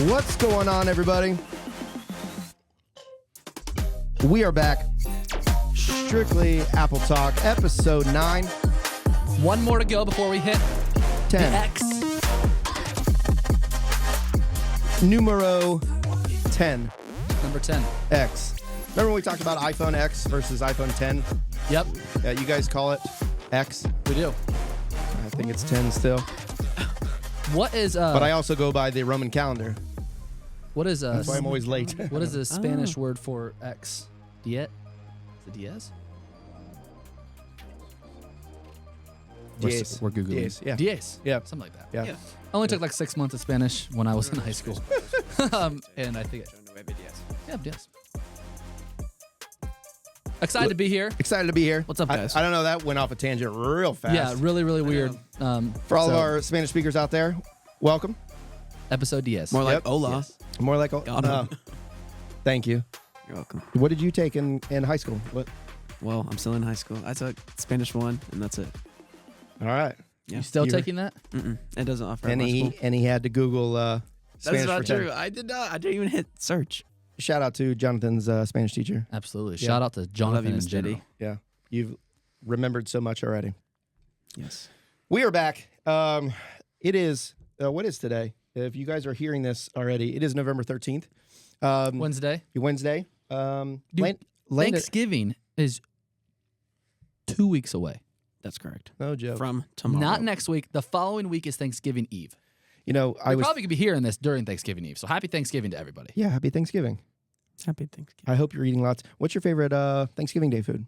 What's going on, everybody? We are back. Strictly Apple Talk, episode 9. One more to go before we hit 10. the X. Numero 10. Number 10. X. Remember when we talked about iPhone X versus iPhone 10? Yep, You guys call it X. we do. I think it's 10 still. What is But I also go by the Roman calendar. what is That's why I'm always late. what is the Spanish word for X? Diet? Is it Diaz? Diez. We're Googling. Diez, yeah. Diez. Yeah. Something like that. Yeah. I only took like 6 months of Spanish when I was in high school. And I think yeah, Diaz. Excited to be here. Excited to be here. What's up, guys? I don't know. That went off a tangent real fast. Yeah, really, really weird. For all of our Spanish speakers out there, welcome. Episode Diaz. More like Yep. hola. Yes. More like... Got it. Thank you. You're welcome. What did you take in high school? What? Well, I'm still in high school. I took Spanish 1, and that's it. All right. Yeah. You still You're- taking that? It doesn't offer And much he school. and he had to Google Spanish That's not for 10. true. I did not. I didn't even hit search. Shout out to Jonathan's Spanish teacher. Absolutely. Yeah. Shout out to Jonathan you, in Miss general. Diddy. Yeah, you've remembered so much already. Yes. We are back. It is what is today? If you guys are hearing this already, it is November 13th. Wednesday. Wednesday. Dude, Thanksgiving is 2 weeks away. That's correct. No joke. From tomorrow. Not next week. The following week is Thanksgiving Eve. You know, I We're was probably going to be hearing this during Thanksgiving Eve. So happy Thanksgiving to everybody. yeah. Happy Thanksgiving. Happy Thanksgiving. I hope you're eating lots. What's your favorite Thanksgiving Day food?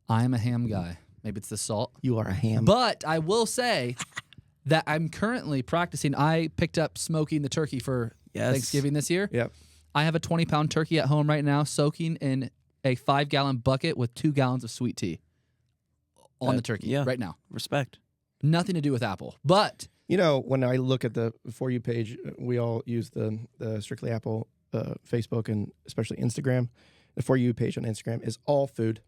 I am a ham guy. Maybe it's the salt. You are a ham. But I will say that I'm currently practicing. I picked up smoking the turkey for Yes. Thanksgiving this year. Yep. I have a 20-pound turkey at home right now, soaking in a 5-gallon bucket with 2 gallons of sweet tea on the turkey yeah. right now. Respect. Nothing to do with Apple. But You know, when I look at the For You page, we all use the Strictly Apple Facebook and especially Instagram. The For You page on Instagram is all food.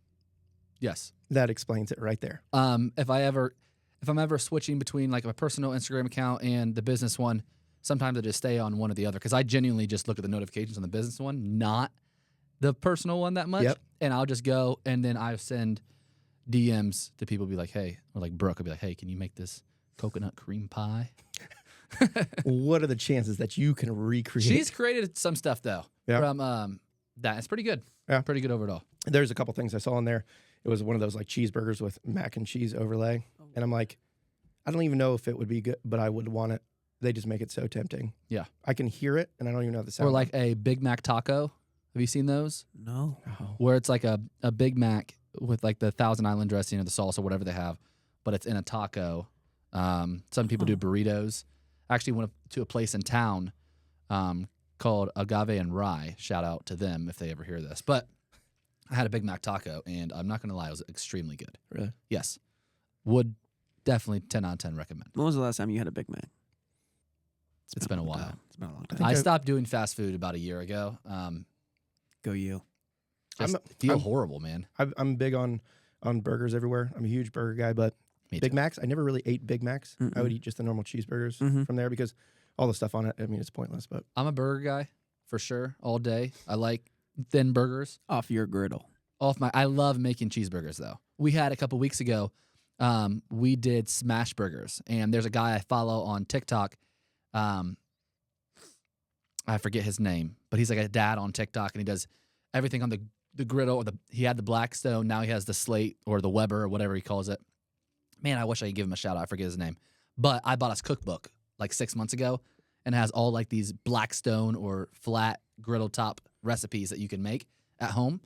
yes, That explains it right there. if I'm ever switching between like my personal Instagram account and the business one, sometimes I just stay on one or the other because I genuinely just look at the notifications on the business one, not the personal one that much. Yep. And I'll just go and then I send DMs to people, be like, hey, or like Brooke will be like, hey, can you make this coconut cream pie? What are the chances that you can recreate? She's created some stuff though Yeah. from that. It's pretty good. Yeah. Pretty good overall. There's a couple things I saw in there. It was one of those like cheeseburgers with mac and cheese overlay. And I'm like, I don't even know if it would be good, but I would want it. They just make it so tempting. Yeah. I can hear it and I don't even know the sound. Or like a Big Mac taco. Have you seen those? No. Where it's like a Big Mac with like the Thousand Island dressing or the sauce or whatever they have, but it's in a taco. Some people do burritos. I actually went to a place in town called Agave and Rye. Shout out to them if they ever hear this. But I had a Big Mac taco, and I'm not going to lie, it was extremely good. Really? Yes. Would definitely 10 out of 10 recommend. When was the last time you had a Big Mac? It's been a long while. time. It's been a long think time. I I- stopped doing fast food about a year ago. Go you. Just I'm- feel I'm- horrible, man. I'm big on burgers everywhere. I'm a huge burger guy, but Me Big too. Macs, I never really ate Big Macs. I would Mm-mm. eat just the normal cheeseburgers Mhm. from there because all the stuff on it, I mean, it's pointless. But I'm a burger guy for sure all day. I like thin burgers. Off your griddle. I love making cheeseburgers though. We had a couple weeks ago, we did smash burgers, and there's a guy I follow on TikTok. I forget his name, but he's like a dad on TikTok, and he does everything on the griddle. Or he had the Blackstone, now he has the Slate or the Weber or whatever he calls it. Man, I wish I could give him a shout out. I forget his name, but I bought his cookbook like 6 months ago, and it has all like these Blackstone or flat griddle top recipes that you can make at home.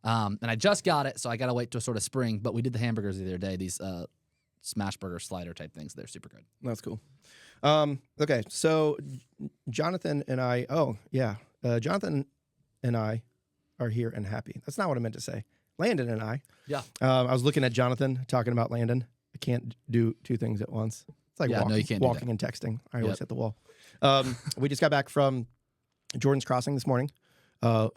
And I just got it, so I got to wait till sort of spring. But we did the hamburgers the other day, these smash burger slider type things. They're super good. that's cool. Okay, so Jonathan and I, Jonathan and I are here and happy. That's not what I meant to say. Landon and I. Yeah. I was looking at Jonathan talking about Landon. I can't do two things at once. It's like Yeah, no, walking, you can't do walking and texting. I always Yep. hit the wall. We just got back from Jordan's Crossing this morning.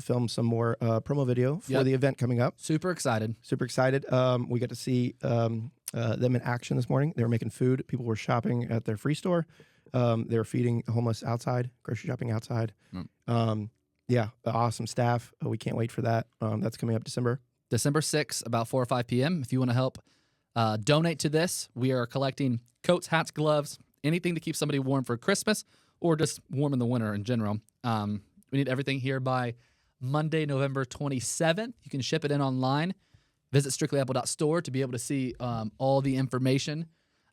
Filmed some more promo video for Yep. the event coming up. Super excited. Super excited. We got to see them in action this morning. They were making food. People were shopping at their free store. They were feeding homeless outside, grocery shopping outside. Yeah, awesome staff. We can't wait for that. That's coming up December 6th, about 4 or 5 p.m. If you want to help donate to this, we are collecting coats, hats, gloves, anything to keep somebody warm for Christmas or just warm in the winter in general. We need everything here by Monday, November 27th. You can ship it in online. Visit strictlyapple.store to be able to see all the information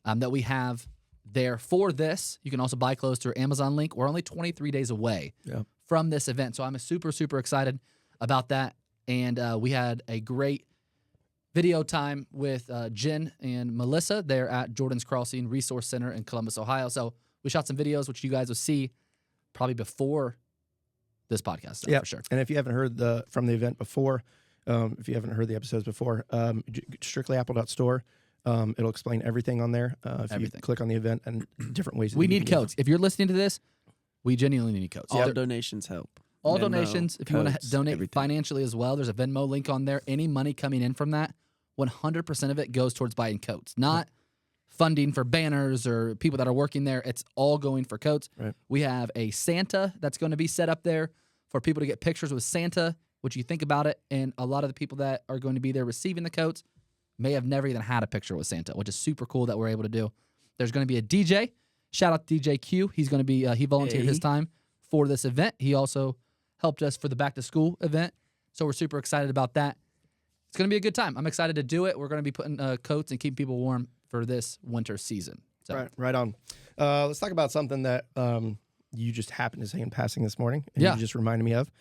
that we have there for this. You can also buy clothes through Amazon link. We're only 23 days away from this event. So I'm super, super excited about that. And we had a great video time with Jen and Melissa there at Jordan's Crossing Resource Center in Columbus, Ohio. So we shot some videos, which you guys will see probably before this podcast, for sure. And if you haven't heard from the event before, if you haven't heard the episodes before, strictlyapple.store. It'll explain everything on there. If you click on the event and different ways. We need coats. If you're listening to this, we genuinely need coats. All donations help. All Venmo, donations, if you want to coats, donate everything. financially as well, there's a Venmo link on there. Any money coming in from that, 100% of it goes towards buying coats, not funding for banners or people that are working there. It's all going for coats. Right. We have a Santa that's going to be set up there for people to get pictures with Santa, which you think about it, and a lot of the people that are going to be there receiving the coats may have never even had a picture with Santa, which is super cool that we're able to do. There's going to be a DJ. Shout out to DJ Q. He's going to be, he volunteered his time for this event. He also helped us for the back to school event. So we're super excited about that. It's going to be a good time. I'm excited to do it. We're going to be putting coats and keeping people warm for this winter season. So. Right on. Let's talk about something that you just happened to say in passing this morning. And you just reminded me of.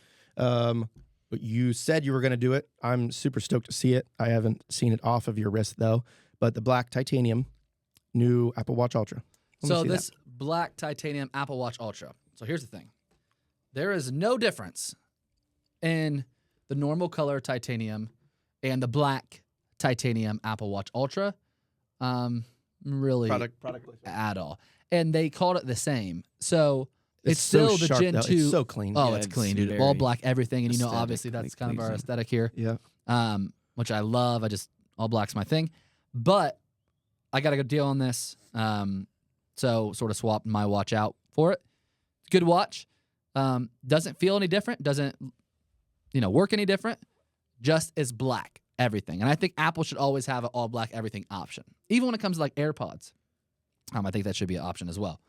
But you said you were going to do it. I'm super stoked to see it. I haven't seen it off of your wrist, though. But the black titanium new Apple Watch Ultra. So this black titanium Apple Watch Ultra. So here's the thing. There is no difference in the normal color titanium and the black titanium Apple Watch Ultra. Really product at all. And they called it the same. So it's so still the sharp, Gen though. 2. It's so clean. Oh, Yeah, it's it's clean, dude. very All black, everything. And, obviously that's kind of our pleasing. aesthetic here. Yeah. Which I love. All black's my thing. But I got a good deal on this. So sort of swapped my watch out for it. Good watch. Doesn't feel any different. Doesn't, work any different. Just is black, everything. And I think Apple should always have an all black everything option. Even when it comes to like AirPods. I think that should be an option as well.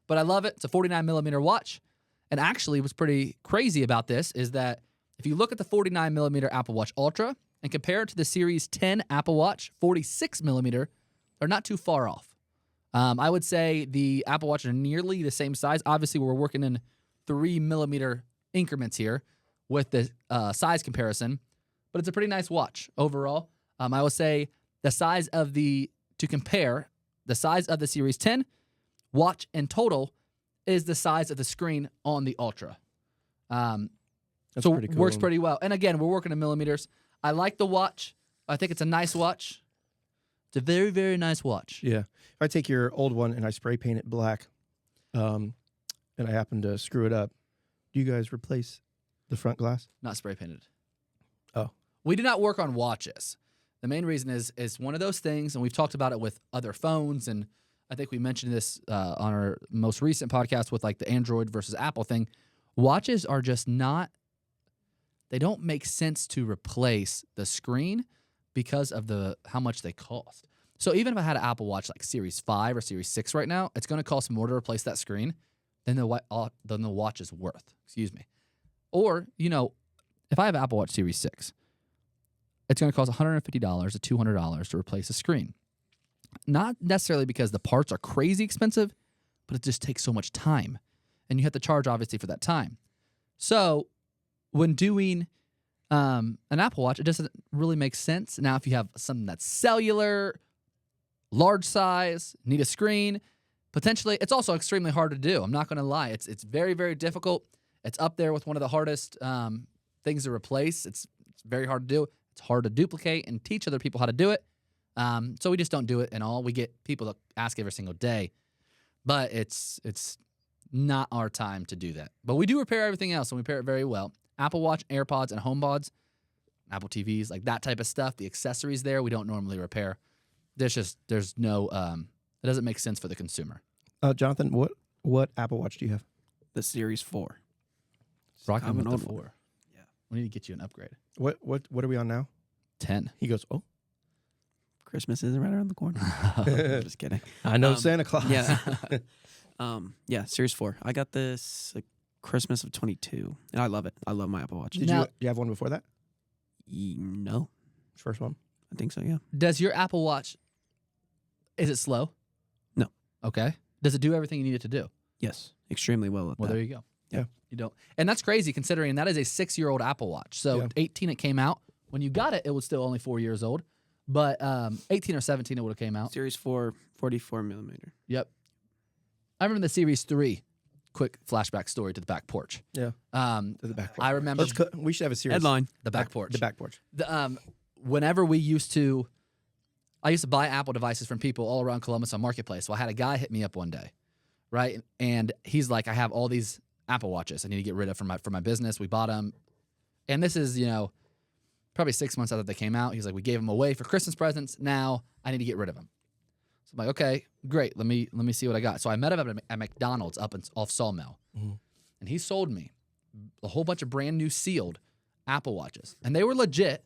But I love it. It's a 49mm watch. And actually what's pretty crazy about this is that if you look at the 49mm Apple Watch Ultra and compare it to the Series 10 Apple Watch 46mm, they're not too far off. I would say the Apple Watch are nearly the same size. Obviously, we're working in 3mm increments here with the size comparison, but it's a pretty nice watch overall. I would say the size of the Series 10 watch in total is the size of the screen on the Ultra. That's so pretty cool. Works pretty well. And again, we're working in millimeters. I like the watch. I think it's a nice watch. It's a very, very nice watch. Yeah. If I take your old one and I spray paint it black, and I happen to screw it up, do you guys replace the front glass? Not spray painted. Oh. We do not work on watches. The main reason is one of those things, and we've talked about it with other phones, and I think we mentioned this on our most recent podcast with like the Android versus Apple thing. Watches are just not, they don't make sense to replace the screen because of how much they cost. So even if I had an Apple Watch like Series 5 or Series 6 right now, it's going to cost more to replace that screen than the watch is worth. Excuse me. Or, if I have an Apple Watch Series 6, it's going to cost $150 to $200 to replace a screen. Not necessarily because the parts are crazy expensive, but it just takes so much time. And you have to charge, obviously, for that time. So when doing an Apple Watch, it doesn't really make sense. Now, if you have something that's cellular, large size, need a screen, potentially, it's also extremely hard to do. I'm not going to lie. It's very, very difficult. It's up there with one of the hardest things to replace. It's very hard to do. It's hard to duplicate and teach other people how to do it. So we just don't do it at all. We get people that ask every single day, but it's not our time to do that. But we do repair everything else, and we repair it very well. Apple Watch, AirPods, and HomePods, Apple TVs, like that type of stuff, the accessories there, we don't normally there's no, it doesn't make sense for the consumer. Jonathan, what What Apple Watch do you have? The Series 4. Rocking with an the old one. 4. Yeah. We need to get you an upgrade. What are we on now? 10. He goes, oh, Christmas is right around the corner. I'm just kidding. I know Santa Claus. Yeah. Yeah, Series 4. I got this like Christmas of 22, and I love it. I love my Apple Watch. Did you have one before that? No, First one? I think so, yeah. Does your Apple Watch, is it slow? No. Okay. Does it do everything you need it to do? Yes, extremely well at Well, that. there you go. Yeah. You don't. And that's crazy considering that is a 6-year-old Apple Watch. So Yeah. 18 it came out. When you got it, it was still only 4 years old. But 18 or 17 it would have came out. Series 4, 44 millimeter. Yep. I remember the Series 3. Quick flashback story to the back porch. Yeah. To the back porch. I remember We should have a series. Headline. the back porch. The back porch. Whenever I used to buy Apple devices from people all around Columbus on Marketplace. So I had a guy hit me up one day, right? And he's like, I have all these Apple Watches I need to get rid of for my business. We bought them. And this is, probably 6 months after they came out. He's like, we gave them away for Christmas presents. Now I need to get rid of them. So I'm like, okay, great. Let me see what I got. So I met him at McDonald's off Sawmill. Mm-hmm. And he sold me a whole bunch of brand new sealed Apple Watches. And they were legit.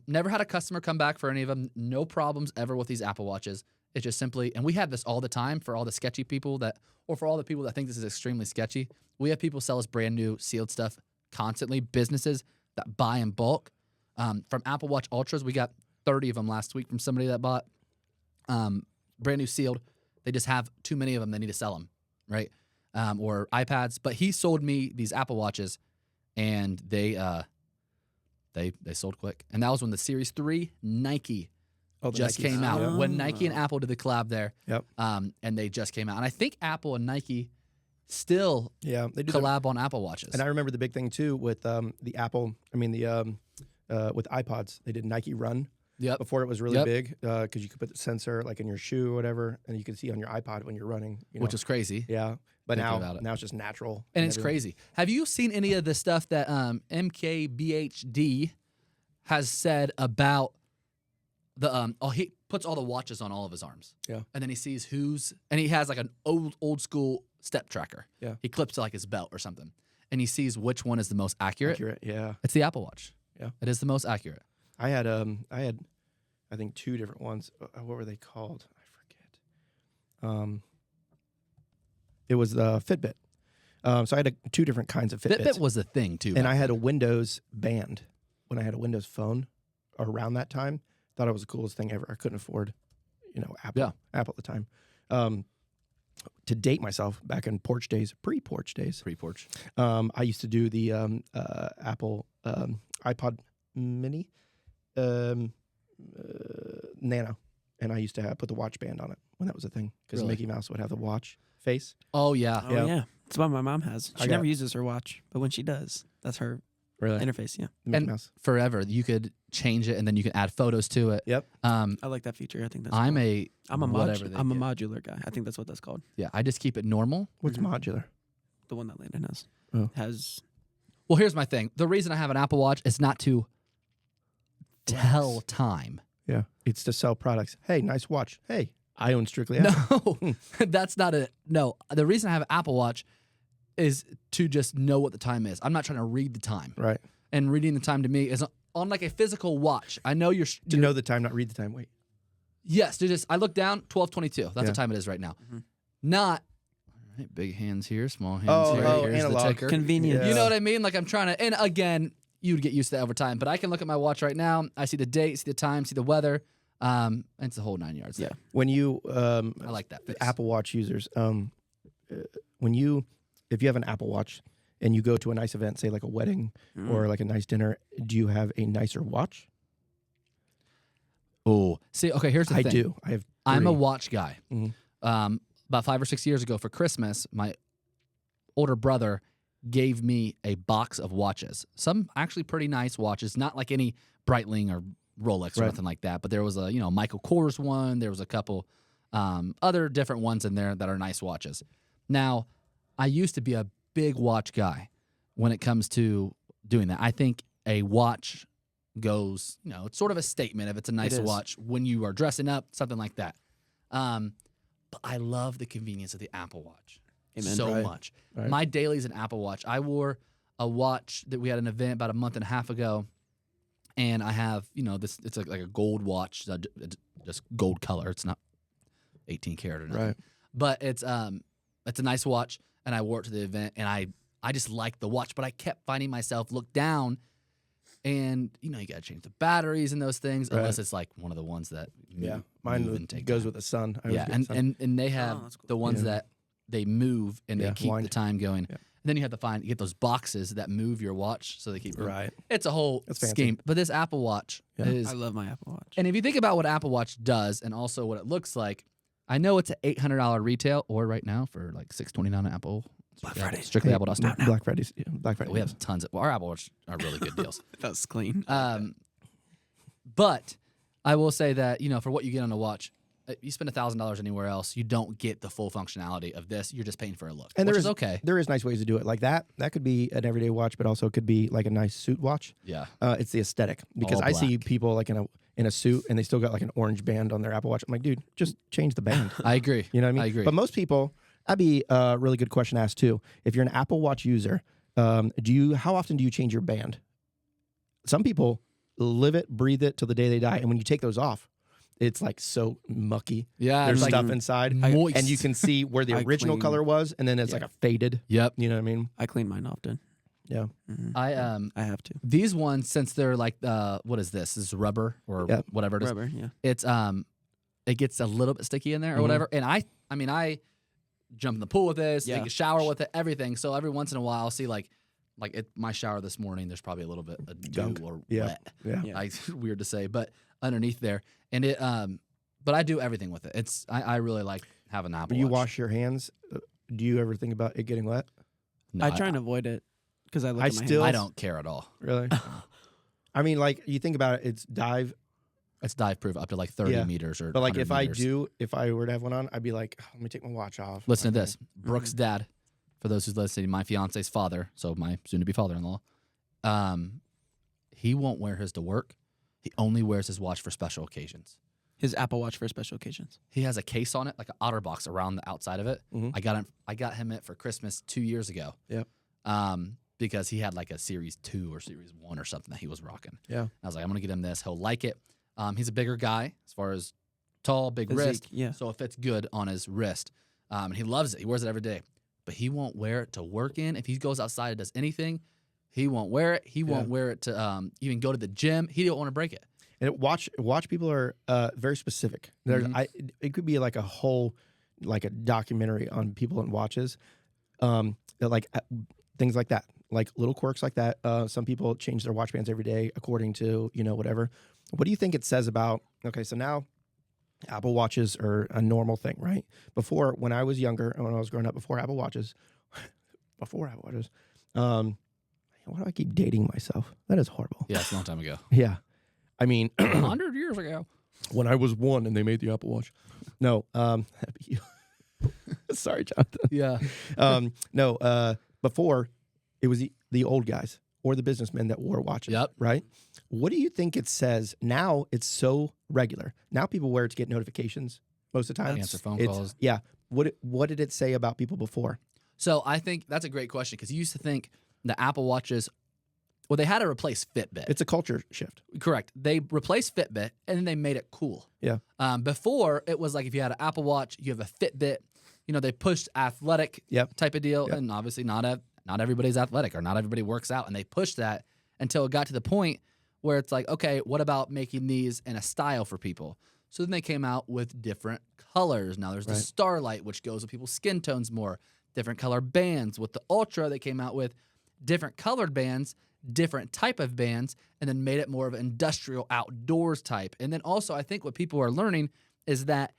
Never had a customer come back for any of them. No problems ever with these Apple Watches. It's just simply, and we have this all the time for all the sketchy people or for all the people that think this is extremely sketchy. We have people sell us brand new sealed stuff constantly. Businesses that buy in bulk. From Apple Watch Ultras, we got 30 of them last week from somebody that bought brand new sealed. They just have too many of them. They need to sell them, right? Or iPads. But he sold me these Apple Watches, and they sold quick. And that was when the Series 3 Nike just Nikes. came out. Oh. When Nike and Apple did the collab there. Yep. And they just came out. And I think Apple and Nike still Yeah, they do collab on Apple Watches. And I remember the big thing too with the Apple. With iPods, they did Nike Run. Yep. Before it was really Yep. big because you could put the sensor like in your shoe or whatever, and you could see on your iPod when you're running. Which is crazy. yeah. But Thinking about it. now it's just natural. And it's everything. crazy. Have you seen any of the stuff that MKBHD has said about the he puts all the watches on all of his arms. Yeah. And then he sees and he has like an old school step tracker. Yeah. He clips to like his belt or something. And he sees which one is the most accurate. Yeah. It's the Apple Watch. Yeah. It is the most accurate. I had I think 2 different ones. What were they called? I forget. It was the Fitbit. So I had 2 different kinds of Fitbits. Fitbit was a thing too. And I had a Windows band when I had a Windows phone around that time. Thought it was the coolest thing ever. I couldn't afford, Apple at the time. To date myself, back in porch days, pre-porch days, Pre-porch. I used to do the Apple iPod Mini Nano, and I used to put the watch band on it when that was a thing because Really? Mickey Mouse would have the watch face. Oh yeah. Oh, yeah. That's what my mom has. She I never got- uses her watch, but when she does, that's her Really, interface, yeah. Mickey And Mouse. forever you could change it and then you can add photos to it. Yep. I like that feature. I think that's I'm cool. a whatever they I'm a get. modular guy. I think that's what that's called. Yeah, I just keep it normal. What's Mhm. modular? The one that Landon has. Oh. Has Well, here's my thing. The reason I have an Apple Watch is not to tell time. Yeah, it's to sell products. Hey, nice watch. Hey, I own Strictly Apple. No, that's not it. No, the reason I have an Apple Watch is to just know what the time is. I'm not trying to read the time. Right. And reading the time to me is on like a physical watch. I know you're To know the time, not read the time. Wait. Yes, to just I look down 12:22. That's Yeah. the time it is right now. Mhm. Not all right, big hands here, small hands Oh, here. oh, Here's analog. the ticker. convenient. Yeah. You know what I mean? Like I'm trying to, and again, you'd get used to that over time. But I can look at my watch right now. I see the date, see the time, see the weather. And it's the whole 9 yards. Yeah. There. When you I like that. Face. Apple Watch users, if you have an Apple Watch and you go to a nice event, say like a wedding Mm. or like a nice dinner, do you have a nicer watch? Oh, see, okay. Here's the I thing. do. I have. I'm a 3. watch guy. Mhm. About 5 or 6 years ago for Christmas, my older brother gave me a box of watches. Some actually pretty nice watches, not like any Breitling or Rolex or Right. nothing like that. But there was a Michael Kors one. There was a couple other different ones in there that are nice watches. Now, I used to be a big watch guy when it comes to doing that. I think a watch goes, it's sort of a statement if it's a nice is. watch when you are dressing up, something like that. But I love the convenience of the Apple Watch. Amen. so Right. much. Right. My daily is an Apple Watch. I wore a watch that we had an event about a month and a half ago, and I have this. It's like a gold watch, just gold color. It's not 18 karat or nothing, Right. but it's a nice watch, and I wore it to the event, and I just liked the watch, but I kept finding myself look down. And you got to change the batteries and those things, Right. unless it's like one of the ones that move Mine and take goes time. with the sun. I Yeah, always get the sun. and they have that's cool. the ones Yeah. that they move and they Yeah, keep the wind. time going. Yeah. And then you have to get those boxes that move your watch so they keep moving. Right. It's a whole That's fancy. scheme. But this Apple Watch Yeah. is, I love my Apple Watch. and if you think about what Apple Watch does and also what it looks like, I know it's an $800 retail, or right now for like $629 at Apple. Black Friday. Strictly Hey, Apple.store. Black Friday. Yeah, Black Friday. We have tons of our Apple Watch are really good deals. That's clean. But I will say that for what you get on a watch, you spend $1,000 anywhere else, you don't get the full functionality of this. You're just paying for a look, And which there is is okay. There is nice ways to do it like that. That could be an everyday watch, but also could be like a nice suit watch. Yeah, It's the aesthetic because All I see black. people like in a suit and they still got like an orange band on their Apple Watch. I'm like, dude, just change the band. I agree. You know what I mean? I agree. But most people, that'd be a really good question to ask too. If you're an Apple Watch user, how often do you change your band? Some people live it, breathe it till the day they die, and when you take those off, it's like so mucky. Yeah, There's it's like stuff inside, moist. and you can see where the I original clean- color was, and then it's Yeah. like a faded. Yep. You know what I mean? I clean mine often. Yeah. Mhm. I have to. these ones, since they're like what is this? This is rubber or Yep. whatever it is. Rubber, yeah. It's it gets a little bit sticky in there or Mhm. whatever. And I jump in the pool with this, Yeah. take a shower with it, everything. So every once in a while, I'll see like my shower this morning. There's probably a little bit of Gunk. dew or Yeah. wet. Yeah. Yeah. Like weird to say, but underneath there, and it but I do everything with it. It's I really like having an Apple When you Watch. wash your hands, do you ever think about it getting wet? No, I try and avoid it because I look I at my still- I hands. don't care at all. Really? I mean, like you think about it, it's dive. It's dive proof up to like 30 Yeah. meters or. But like 100 meters. if I were to have one on, I'd be like, let me take my watch off. Listen to Okay. this. Brooke's dad, for those who's listening, my fiance's father, so my soon-to-be father-in-law, he won't wear his to work. He only wears his watch for special occasions. His Apple Watch for special occasions. He has a case on it, like an OtterBox around the outside of it. Mhm. I got him it for Christmas 2 years ago. Yep. Because he had like a Series 2 or Series 1 or something that he was rocking. Yeah. I was like, I'm gonna get him this. He'll like it. He's a bigger guy as far as tall, big wrist. Physique, yeah. So it fits good on his wrist. And he loves it. He wears it every day. But he won't wear it to work in. If he goes outside and does anything, he won't wear it. He won't wear it to even go to the gym. He don't want to break it. And watch people are very specific. There's it could be like a whole like a documentary on people and watches, things like that, like little quirks like that. Some people change their watch bands every day according to whatever. What do you think it says about? Okay, so now Apple Watches are a normal thing, right? Before, when I was younger and when I was growing up, before Apple Watches, why do I keep dating myself? That is horrible. Yeah, it's a long time ago. Yeah. I mean, 100 years ago. when I was 1 and they made the Apple Watch. No, that'd be you. Sorry, Jonathan. Yeah. No, before it was the old guys or the businessmen that wore watches. Yep. Right? What do you think it says? Now it's so regular. Now people wear it to get notifications most of the time. Answer phone It's- calls. Yeah. What did it say about people before? So I think that's a great question because you used to think the Apple Watches, well, they had to replace Fitbit. It's a culture shift. Correct. They replaced Fitbit and then they made it cool. Yeah. Before it was like if you had an Apple Watch, you have a Fitbit. They pushed athletic Yep. type of deal, Yep. and obviously not everybody's athletic or not everybody works out, and they pushed that until it got to the point where it's like, okay, what about making these in a style for people? So then they came out with different colors. Now there's the Right. Starlight, which goes with people's skin tones more. Different color bands. With the Ultra, they came out with different colored bands, different type of bands, and then made it more of an industrial outdoors type. And then also, I think what people are learning is that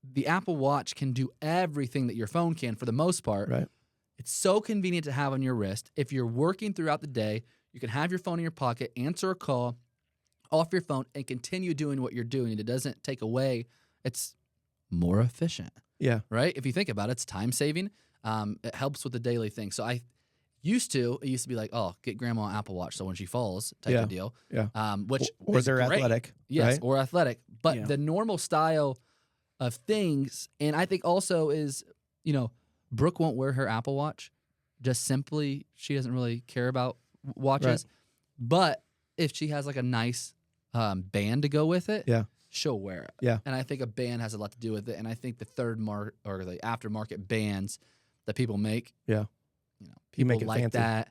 the Apple Watch can do everything that your phone can for the most part. Right. It's so convenient to have on your wrist. If you're working throughout the day, you can have your phone in your pocket, answer a call off your phone, and continue doing what you're doing. It doesn't take away. It's more efficient, Yeah. right? If you think about it, it's time saving. It helps with the daily thing. So it used to be like, oh, get grandma an Apple Watch so when she falls type Yeah. of deal. Yeah. Which Or is they're great. athletic. Yes, Right? or athletic. But Yeah. the normal style of things, and I think also is, Brooke won't wear her Apple Watch. Just simply, she doesn't really care about watches. Right. But if she has like a nice band to go with it, she'll wear it. Yeah. And I think a band has a lot to do with it. And I think the or the aftermarket bands that people make, people make it like fancy. that.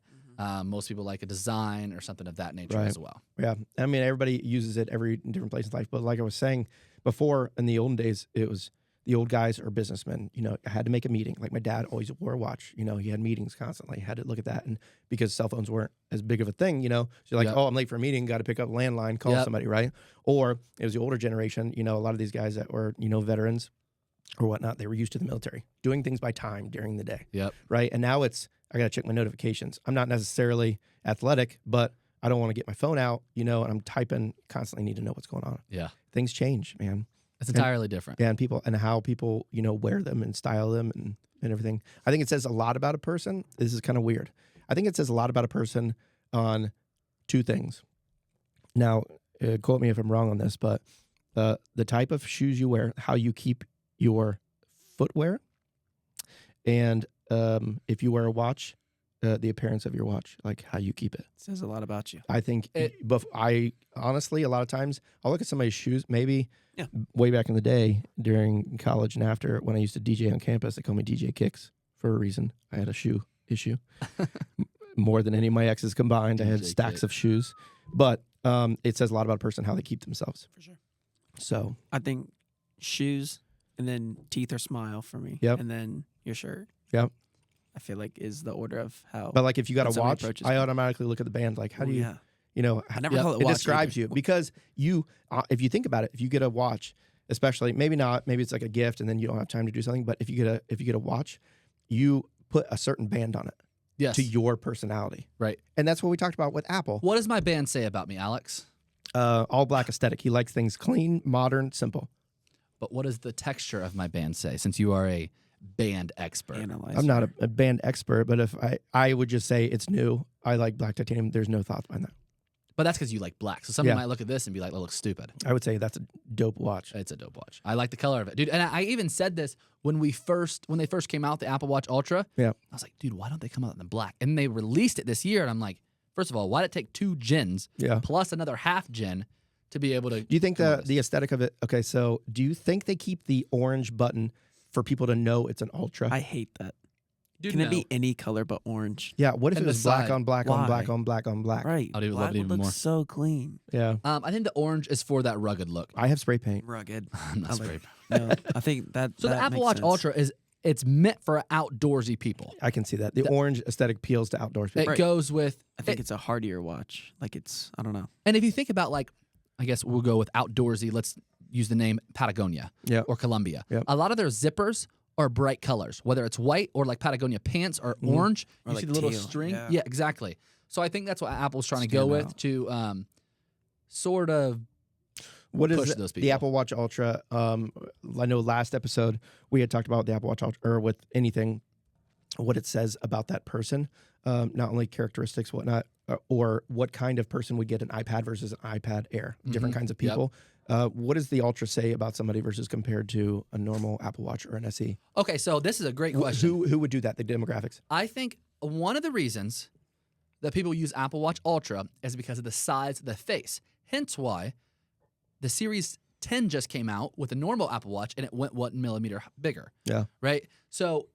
Most people like a design or something of that nature as well. Yeah. I mean, everybody uses it every different place in life. But like I was saying before, in the olden days, it was the old guys or businessmen. I had to make a meeting. Like my dad always wore a watch. He had meetings constantly. Had to look at that. And because cell phones weren't as big of a thing, so you're like, oh, I'm late for a meeting. Got to pick up a landline, call somebody, right? Or it was the older generation. A lot of these guys that were, veterans or whatnot, they were used to the military, doing things by time during the day. Yep. Right. And now it's, I got to check my notifications. I'm not necessarily athletic, but I don't want to get my phone out, and I'm typing, constantly need to know what's going on. Yeah. Things change, man. It's entirely different. Yeah. And how people, wear them and style them and everything. I think it says a lot about a person. This is kind of weird. I think it says a lot about a person on two things. Now, quote me if I'm wrong on this, but the type of shoes you wear, how you keep your footwear, and if you wear a watch, the appearance of your watch, like how you keep it. Says a lot about you. I think, but I honestly, a lot of times I'll look at somebody's shoes, maybe way back in the day during college and after when I used to DJ on campus, they called me DJ Kicks for a reason. I had a shoe issue more than any of my exes combined. I had stacks of shoes, but it says a lot about a person, how they keep themselves. For sure. So I think shoes and then teeth or smile for me. Yep. And then your shirt. Yep. I feel like is the order of how. But like if you got a watch, approaches I me. automatically look at the band. Like, how do you, I never call it watch describes either. you because you, if you think about it, if you get a watch, especially maybe it's like a gift and then you don't have time to do something. But if you get a watch, you put a certain band on it to your personality. Right. And that's what we talked about with Apple. What does my band say about me, Alex? All black aesthetic. He likes things clean, modern, simple. But what does the texture of my band say? Since you are a band expert. Analyzer. I'm not a band expert, but if I would just say it's new. I like black titanium. There's no thoughts behind that. But that's because you like black. So somebody might look at this and be like, that looks stupid. I would say that's a dope watch. It's a dope watch. I like the color of it. Dude, and I even said this when they first came out, the Apple Watch Ultra. Yeah. I was like, dude, why don't they come out in the black? And they released it this year, and I'm like, first of all, why did it take 2 gens plus another half gen to be able to... Do you think the aesthetic of it... Okay, so do you think they keep the orange button for people to know it's an Ultra? I hate that. Dude, Can it be any color but orange? Yeah, what if And it was the black side. on black on black on black on black? Right. I do Black love it would even look more. so clean. Yeah. I think the orange is for that rugged look. I have spray paint. Rugged. I'm not I like- spray. No, I think that. So that the Apple makes Watch sense. Ultra it's meant for outdoorsy people. I can see that. The orange aesthetic appeals to outdoors people. It goes with... I think it's a hardier watch. Like it's. I don't know. And if you think about, like, I guess we'll go with outdoorsy. Let's use the name Patagonia or Columbia. Yep. A lot of their zippers are bright colors, whether it's white or like Patagonia pants are orange. Or You like see the little teal, string. yeah. Yeah, exactly. So I think that's what Apple's trying to Stand go with out. to sort of What is push those people. the Apple Watch Ultra? I know last episode we had talked about the Apple Watch Ultra, or with anything, what it says about that person, not only characteristics, whatnot, or what kind of person would get an iPad versus an iPad Air, different kinds of Yep. people. What does the Ultra say about somebody versus compared to a normal Apple Watch or an SE? Okay, so this is a great question. Who would do that, the demographics? I think one of the reasons that people use Apple Watch Ultra is because of the size of the face. Hence why the Series 10 just came out with a normal Apple Watch and it went 1 millimeter bigger. Yeah. Right? So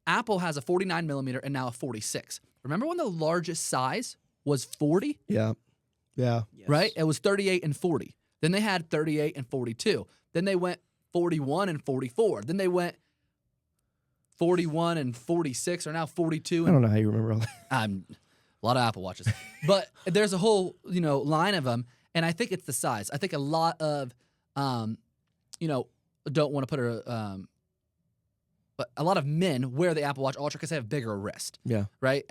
Apple has a 49 millimeter and now a 46. Remember when the largest size was 40? Yeah. Yeah. Yes. Right? It was 38 and 40. Then they had 38 and 42. Then they went 41 and 44. Then they went 41 and 46 are now 42 I and don't know how you remember all that. a lot of Apple Watches. But there's a whole, line of them, and I think it's the size. I think a lot of don't want to put but a lot of men wear the Apple Watch Ultra because they have bigger wrist, Yeah. right?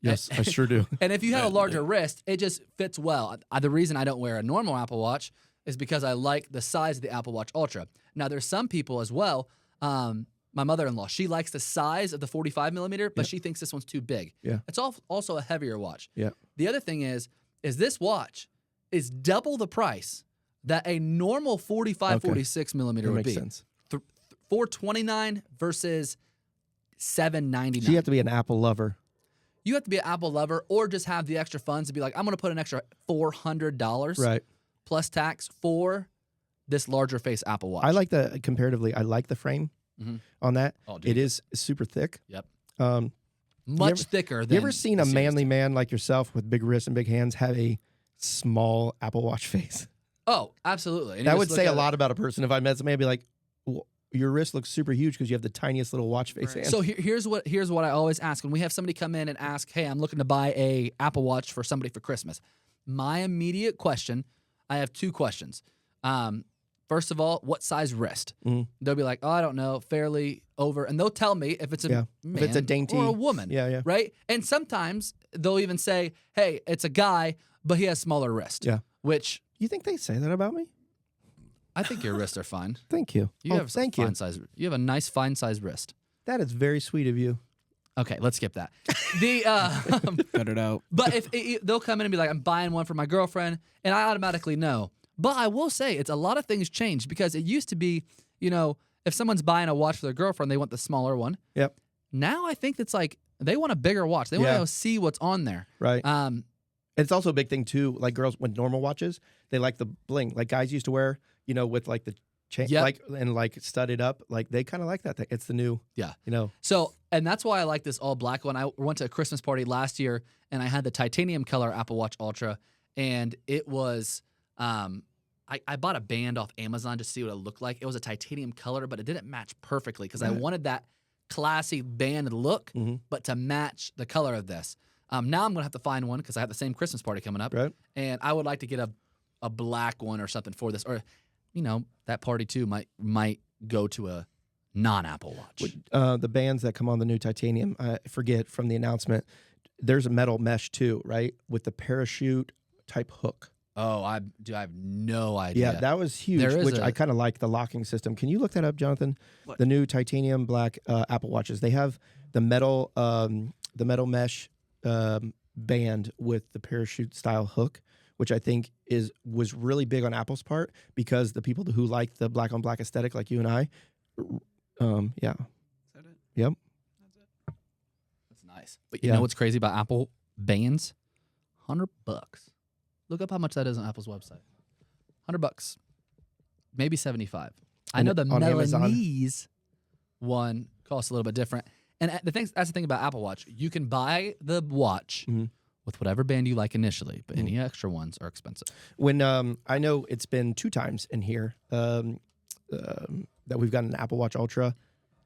Yes, I sure do. And if you have a larger wrist, it just fits well. The reason I don't wear a normal Apple Watch is because I like the size of the Apple Watch Ultra. Now, there's some people as well. My mother-in-law, she likes the size of the 45 millimeter, but she thinks this one's too big. Yeah. It's also a heavier watch. Yeah. The other thing is this watch is double the price that a normal 45, Okay. 46 millimeter That would makes be. sense. $429 versus $7.99. So you have to be an Apple lover. You have to be an Apple lover or just have the extra funds to be like, I'm going to put an extra $400 Right. plus tax for this larger face Apple Watch. I like comparatively, I like the frame on that. Oh, dude. It is super thick. Yep. Um, Much thicker than you ever seen the a Series manly 2. man like yourself with big wrists and big hands have a small Apple Watch face? Oh, absolutely. And you That just would look say a at lot about a person. If I met somebody, I'd be like, well, your wrist looks super huge because you have the tiniest little watch face hand. So here's what I always ask when we have somebody come in and ask, "Hey, I'm looking to buy a Apple Watch for somebody for Christmas." My immediate question, I have 2 questions. First of all, what size wrist? They'll be like, "Oh, I don't know, fairly over," and they'll tell me if it's a man if it's a dainty or a woman. Yeah. Right? And sometimes they'll even say, "Hey, it's a guy, but he has smaller wrist." Yeah. Which You think they say that about me? I think your wrists are fine. Thank you. You have thank you. fine size. You have a nice fine size wrist. That is very sweet of you. Okay, let's skip that. The Cut it out. But if they'll come in and be like, "I'm buying one for my girlfriend," and I automatically know. But I will say, it's a lot of things changed because it used to be, if someone's buying a watch for their girlfriend, they want the smaller one. Yep. Now I think it's like they want a bigger watch. They want to see what's on there. Right. It's also a big thing too. Like girls with normal watches, they like the bling. Like guys used to wear, with like the chain, and like studded up. Like they kind of like that thing. It's the new. Yeah. So, and that's why I like this all black one. I went to a Christmas party last year and I had the titanium color Apple Watch Ultra, and it was. I bought a band off Amazon to see what it looked like. It was a titanium color, but it didn't match perfectly because I wanted that classy band look, but to match the color of this. Now I'm going to have to find one because I have the same Christmas party coming up. Right. And I would like to get a black one or something for this. Or, that party too might go to a non-Apple Watch. The bands that come on the new titanium, I forget from the announcement, there's a metal mesh too, right? With the parachute type hook. Oh, I have no idea. Yeah, that was huge, which I kind of like the locking system. Can you look that up, Jonathan? What? The new titanium black Apple Watches. They have the metal mesh band with the parachute style hook, which I think was really big on Apple's part because the people who like the black on black aesthetic, like you and I, yeah. Is that it? Yep. That's it. That's nice. But you know what's crazy about Apple bands? $100. Look up how much that is on Apple's website. $100, maybe 75. I know the Milanese one costs a little bit different. And that's the thing about Apple Watch. You can buy the watch with whatever band you like initially, but any extra ones are expensive. When I know it's been 2 times in here that we've got an Apple Watch Ultra.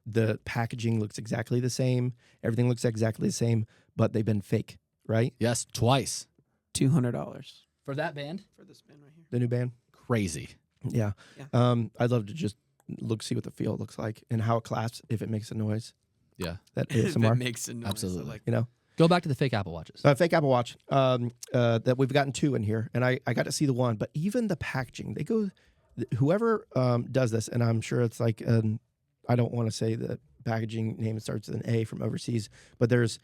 The packaging looks exactly the same. Everything looks exactly the same, but they've been fake, right? Yes, twice. $200 For that band? for this band right here. The new band. Crazy. Yeah. I'd love to just see what the feel looks like and how it clasps if it makes a noise. Yeah. That If ASMR. it makes a noise. Absolutely. Like, Go back to the fake Apple Watches. Fake Apple Watch that we've gotten 2 in here, and I got to see the one, but even the packaging, whoever does this, and I'm sure it's like, I don't want to say the packaging name starts with an A from overseas, but there's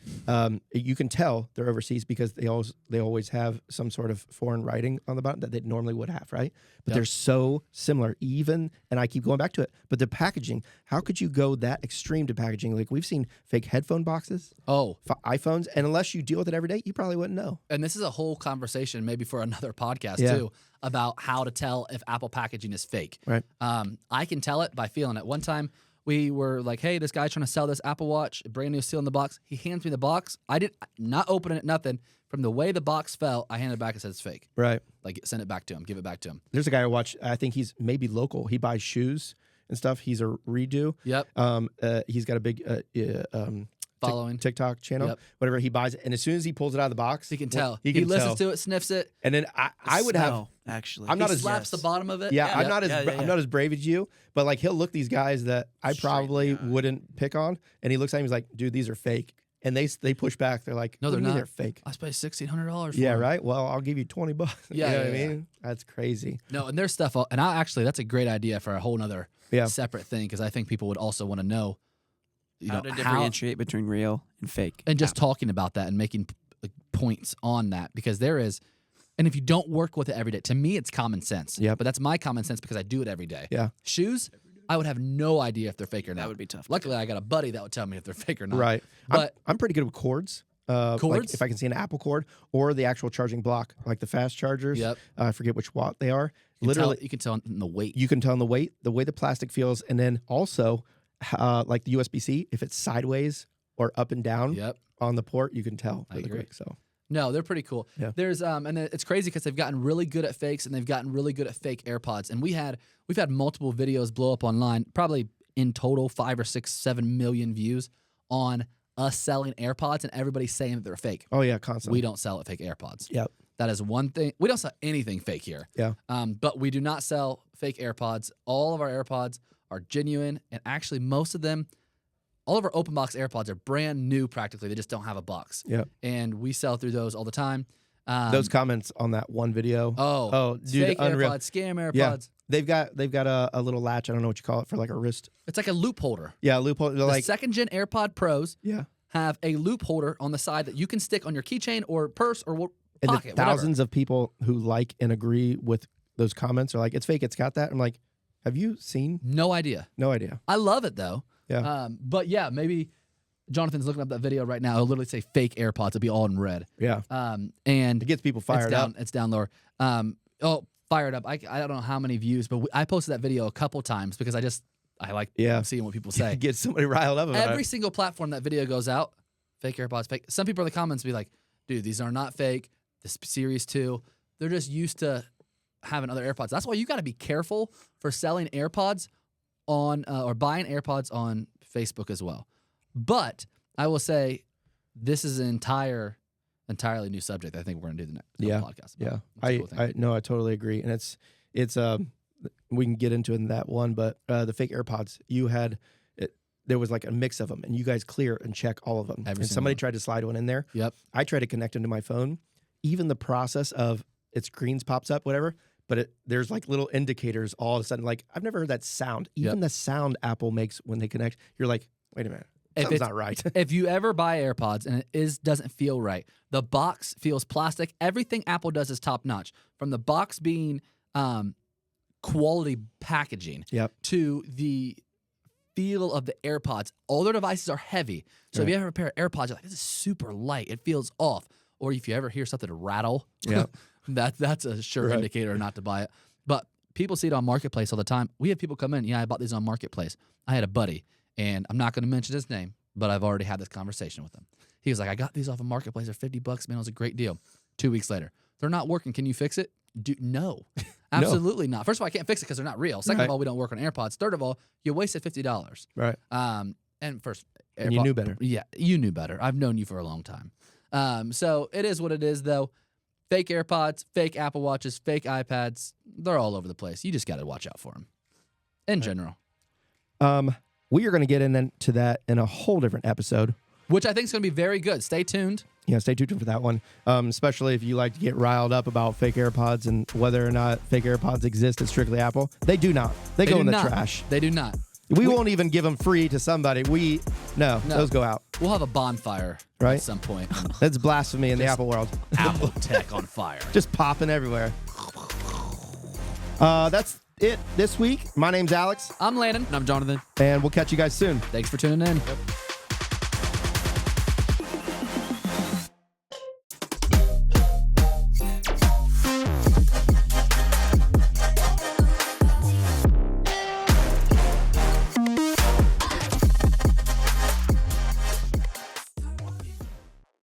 you can tell they're overseas because they always have some sort of foreign writing on the bottom that they normally would have, right? But they're so similar, and I keep going back to it. But the packaging, how could you go that extreme to packaging? Like we've seen fake headphone boxes, iPhones, and unless you deal with it every day, you probably wouldn't know. And this is a whole conversation, maybe for another podcast too, about how to tell if Apple packaging is fake. Right. I can tell it by feeling it. One time we were like, "Hey, this guy's trying to sell this Apple Watch, brand new seal in the box." He hands me the box. I did not open it, nothing. From the way the box fell, I handed it back and said it's fake. Right. Like send it back to him, give it back to him. There's a guy I watch. I think he's maybe local. He buys shoes and stuff. He's a redo. Yep. He's got a big Following. TikTok channel. Yep. Whatever, he buys it, and as soon as he pulls it out of the box, He can tell. He listens to it, sniffs it. And then I would have. actually. I'm not He as slaps the bottom of it. Yeah, I'm Yeah. not as brave as you, but like he'll look these guys that I probably wouldn't pick on, and he looks at me, he's like, "Dude, these are fake," and they push back. They're like, No, "What they're do you mean not. they're fake." I spent $1,600 for Yeah, them. right. Well, I'll give you $20. Yeah, you know yeah, what I mean? That's crazy. No, and there's stuff, and that's a great idea for a whole nother separate thing because I think people would also want to know, how to differentiate between real and fake. and just talking about that and making like, points on that because there is, and if you don't work with it every day, to me it's common sense. Yeah. But that's my common sense because I do it every day. Yeah. Shoes, I would have no idea if they're fake or not. That would be tough. Luckily, I got a buddy that would tell me if they're fake or not. Right. But I'm pretty good with cords. Like cords? if I can see an Apple cord or the actual charging block, like the fast chargers. Yep. I forget which watt they are. Literally, you can tell in the weight. You can tell in the weight, the way the plastic feels, and then also like the USB-C, if it's sideways or up and down on the port, you can tell really quick. So no, they're pretty cool. Yeah. There's and it's crazy because they've gotten really good at fakes and they've gotten really good at fake AirPods. And we've had multiple videos blow up online, probably in total 5 or 6, 7 million views on us selling AirPods and everybody saying that they're fake. Oh yeah, constantly. We don't sell at fake AirPods. Yep. That is one thing. We don't sell anything fake here. Yeah. But we do not sell fake AirPods. All of our AirPods are genuine, and actually most of them, all of our open box AirPods are brand new practically. They just don't have a box. Yeah. And we sell through those all the time. Those comments on that one video. Oh, dude, fake unreal. AirPods, scam AirPods. Yeah. They've got a little latch. I don't know what you call it, for like a wrist. It's like a loop holder. Yeah, loop holder. The Like second gen AirPod Pros yeah. have a loop holder on the side that you can stick on your keychain or purse or And pocket. the thousands of people who like and agree with those comments are like, it's fake, it's got that. I'm like, have you seen? No idea. No idea. I love it though. Yeah. But yeah, maybe Jonathan's looking up that video right now. He'll literally say fake AirPods. It'll be all in red. Yeah. And It gets people fired up. It's down lower. Fired up. I don't know how many views, but I posted that video a couple times because I like seeing what people say. Get somebody riled up about Every it. single platform that video goes out, fake AirPods, fake. Some people in the comments be like, dude, these are not fake. This Series 2, they're just used to having other AirPods. That's why you got to be careful for selling AirPods on or buying AirPods on Facebook as well. But I will say this is an entirely new subject. I think we're going to do the next podcast about. Yeah. I totally agree. And it's we can get into it in that one, but the fake AirPods, there was like a mix of them, and you guys clear and check all of them. And somebody tried to slide one in there. Yep. I tried to connect them to my phone. Even the process of its screens pops up, whatever, but there's like little indicators all of a sudden. Like, I've never heard that sound. Even the sound Apple makes when they connect, you're like, wait a minute. Something's not right. If you ever buy AirPods and it doesn't feel right, the box feels plastic. Everything Apple does is top notch. From the box being quality packaging to the feel of the AirPods. All their devices are heavy. So if you ever have a pair of AirPods, you're like, this is super light. It feels off. Or if you ever hear something rattle, that's a sure indicator not to buy it. But people see it on Marketplace all the time. We have people come in, I bought these on Marketplace. I had a buddy, and I'm not going to mention his name, but I've already had this conversation with him. He was like, I got these off of Marketplace. They're $50, man. It was a great deal. 2 weeks later, they're not working. Can you fix it? No, absolutely not. First of all, I can't fix it because they're not real. Second of all, we don't work on AirPods. Third of all, you wasted $50. Right. And first, and you knew better. Yeah, you knew better. I've known you for a long time. So it is what it is, though. Fake AirPods, fake Apple Watches, fake iPads. They're all over the place. You just got to watch out for them in general. We are going to get into that in a whole different episode, which I think is going to be very good. Stay tuned. Yeah, stay tuned for that one. Especially if you like to get riled up about fake AirPods and whether or not fake AirPods exist at Strictly Apple. They do not. They go in the trash. They do not. We won't even give them free to somebody. No, those go out. We'll have a bonfire at some point. That's blasphemy in the Apple world. Apple tech on fire. Just popping everywhere. That's it this week. My name's Alex. I'm Landon. And I'm Jonathan. And we'll catch you guys soon. Thanks for tuning in. Yep.